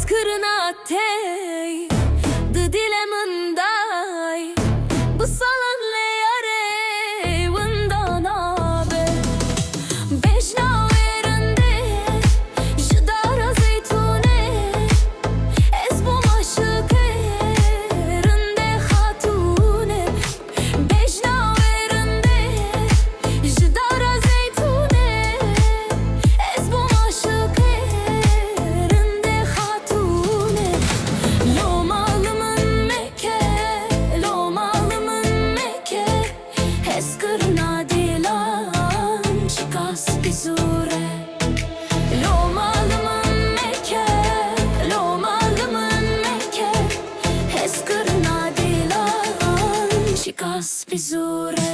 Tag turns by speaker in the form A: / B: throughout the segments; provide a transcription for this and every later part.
A: Skrnatej dë dilemëndaj Bësalën le jare vëndanave Beshna verënde Zhëdara zeytune Ezbu ma shëkerënde khatune Beshna verënde Zhëdara zeytune Ezbu ma shëkerënde khatune Lomalımın Mekke, lomalımın Mekke Heskırna dilan çıkas bizure Lomalımın Mekke, lomalımın Mekke Heskırna dilan çıkas bizure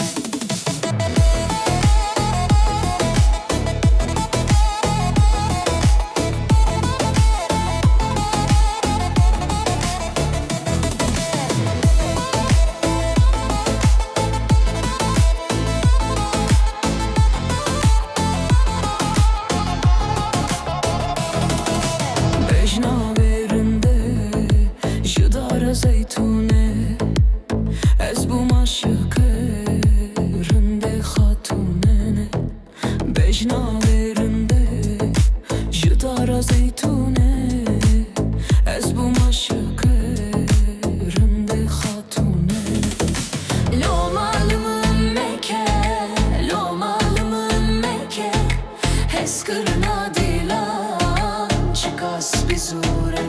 A: Bejna verinde Jidara zeytune Ez bu maşıkerinde hatunene Bejna verinde Jidara zeytune Ez bu maşıkerinde hatunene Lomalımın Mekke, lomalımın Mekke Heskırna dilan çıkas bizure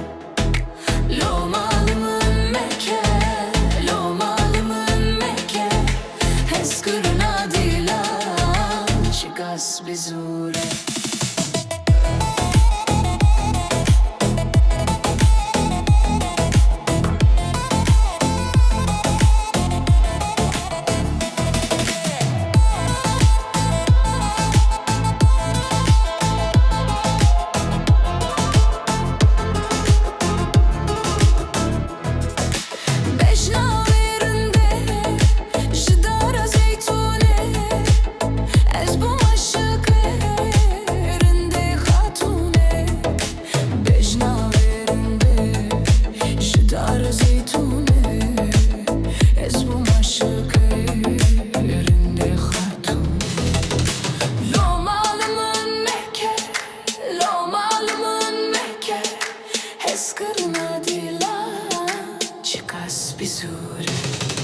A: Lomalımın Mekke, lomalımın Mekke Heskırna dilan çıkas bizure Bejna verinde Jidara zeytune Ez bu maşıkerinde hatune Bejna verinde Jidara zeytune Ez bu maşıkerinde hatune Lomalımın Mekke, lomalımın Mekke Heskırna dilan çıkas bizure